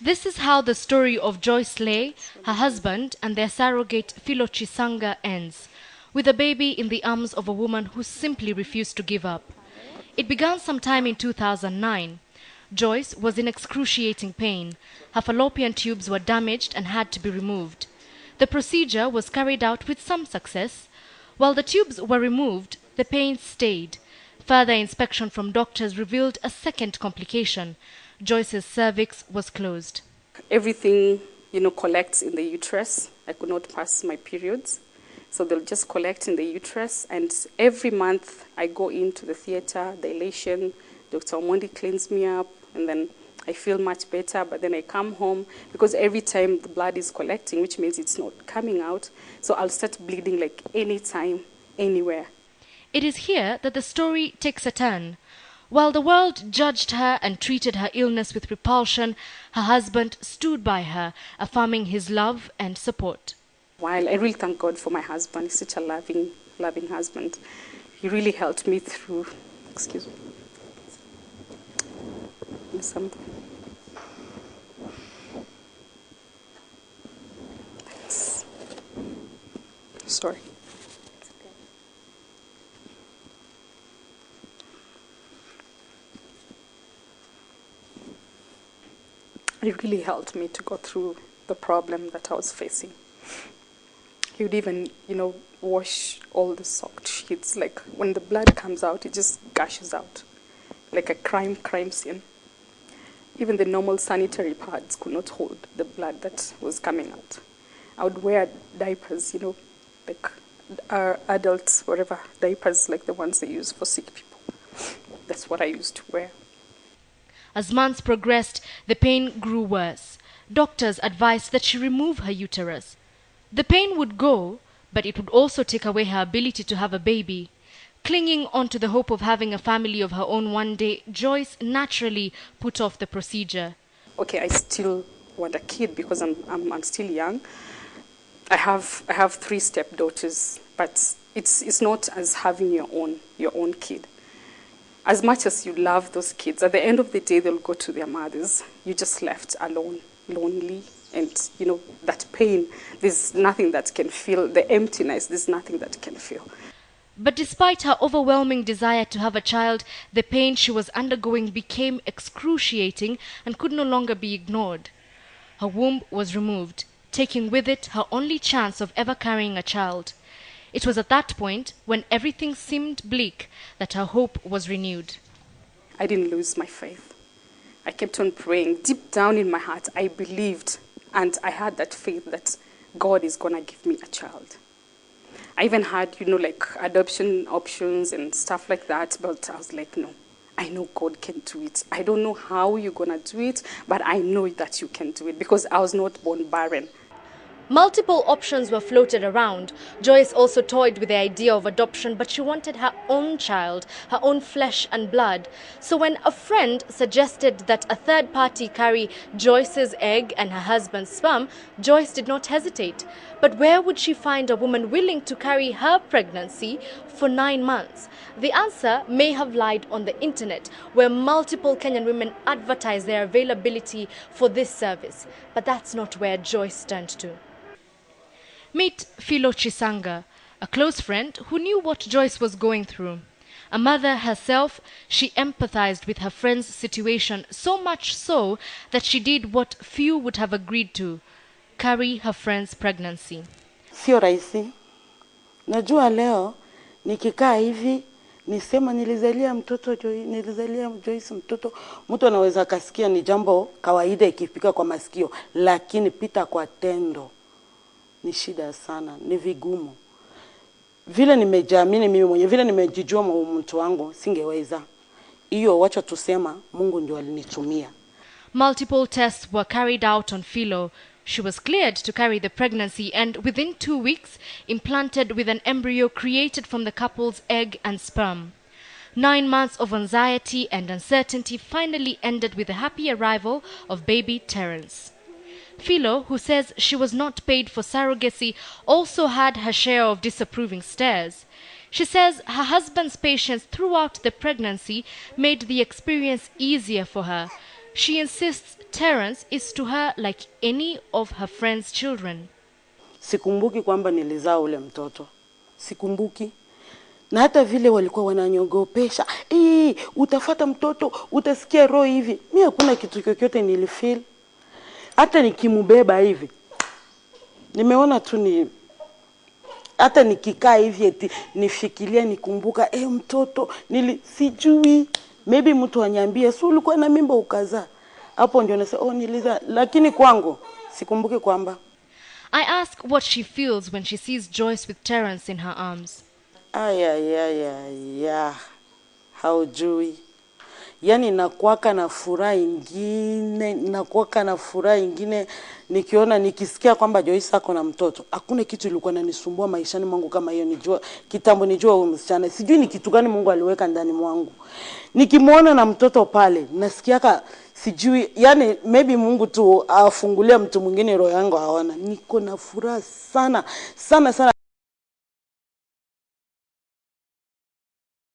This is how the story of Joyce Lay, her husband, and their surrogate Philo Chisanga ends, with a baby in the arms of a woman who simply refused to give up. It began sometime in 2009. Joyce was in excruciating pain. Her fallopian tubes were damaged and had to be removed. The procedure was carried out with some success. While the tubes were removed, the pain stayed. Further inspection from doctors revealed a second complication. Joyce's cervix was closed. Everything, collects in the uterus. I could not pass my periods. So they'll just collect in the uterus. And every month I go into the theater, dilation, Dr. Omondi cleans me up, and then I feel much better. But then I come home, because every time the blood is collecting, which means it's not coming out, so I'll start bleeding like anytime, anywhere. It is here that the story takes a turn. While the world judged her and treated her illness with repulsion, her husband stood by her, affirming his love and support. While I really thank God for my husband, he's such a loving husband. He really helped me through, excuse me, something. Thanks. Sorry. It really helped me to go through the problem that I was facing. He would even, wash all the soaked sheets. Like when the blood comes out, it just gushes out, like a crime scene. Even the normal sanitary pads could not hold the blood that was coming out. I would wear diapers, like adults, whatever, diapers like the ones they use for sick people. That's what I used to wear. As months progressed, the pain grew worse. Doctors advised that she remove her uterus. The pain would go, but it would also take away her ability to have a baby. Clinging on to the hope of having a family of her own one day, Joyce naturally put off the procedure. Okay, I still want a kid because I'm still young. I have 3 stepdaughters, but it's not as having your own kid. As much as you love those kids, at the end of the day, they'll go to their mothers. You're just left alone, lonely, and, that pain, there's nothing that can fill. The emptiness, there's nothing that can fill. But despite her overwhelming desire to have a child, the pain she was undergoing became excruciating and could no longer be ignored. Her womb was removed, taking with it her only chance of ever carrying a child. It was at that point, when everything seemed bleak, that her hope was renewed. I didn't lose my faith. I kept on praying. Deep down in my heart, I believed, and I had that faith that God is going to give me a child. I even had, like adoption options and stuff like that, but I was like, no, I know God can do it. I don't know how you're going to do it, but I know that you can do it because I was not born barren. Multiple options were floated around. Joyce also toyed with the idea of adoption, but she wanted her own child, her own flesh and blood. So when a friend suggested that a third party carry Joyce's egg and her husband's sperm, Joyce did not hesitate. But where would she find a woman willing to carry her pregnancy for 9 months? The answer may have lied on the internet, where multiple Kenyan women advertise their availability for this service. But that's not where Joyce turned to. Meet Philo Chisanga, a close friend who knew what Joyce was going through. A mother herself, she empathized with her friend's situation, so much so that she did what few would have agreed to: carry her friend's pregnancy. Sio rahisi. Najua leo nikikaa hivi nisema nilizalia Joyce mtoto, mtu anaweza kasikia ni jambo kawaida ikifika kwa masikio, lakini pita kwa tendo ni shida sana, ni vigumu. Vile nimejiamini mimi mwenyewe, vile nimejijua mtu wangu, singeweza. Hiyo wacha tusema Mungu ndio alinitumia. Multiple tests were carried out on Philo. She was cleared to carry the pregnancy and within 2 weeks implanted with an embryo created from the couple's egg and sperm. 9 months of anxiety and uncertainty finally ended with the happy arrival of baby Terence. Philo, who says she was not paid for surrogacy, also had her share of disapproving stares. She says her husband's patience throughout the pregnancy made the experience easier for her. She insists Terence is to her like any of her friends' children. Sikumbuki kwamba nilizaa ule mtoto. Sikumbuki. Na hata vile walikuwa wananyogopesha. Utafata mtoto, utasikia roho hivi. Mimi hakuna kitu chochote nilifeel. Hata nikimubeba hivi. Nimeona tu ni hata nikikaa hivi eti nifikiria nikumbuka mtoto sijui, maybe mtu anyambie si ulikuwa na mimba ukazaa. Hapo ndio nasema nilizaa, lakini kwangu sikumbuki kwamba. I ask what she feels when she sees Joyce with Terence in her arms. Haujui. Yani nakuwaka na furaha ingine, nikiona nikisikia kwamba Joyce ako na mtoto. Hakuna kitu ilikuwa inanisumbua maishani mwangu kama hiyo. Nijua kitambo, nijua huyu msichana. Sijui ni kitu gani Mungu aliweka ndani mwangu. Nikimuona na mtoto pale, nasikiaka sijui, yani maybe Mungu tu afungulia mtu mwingine roho yangu aona. Niko na furaha sana.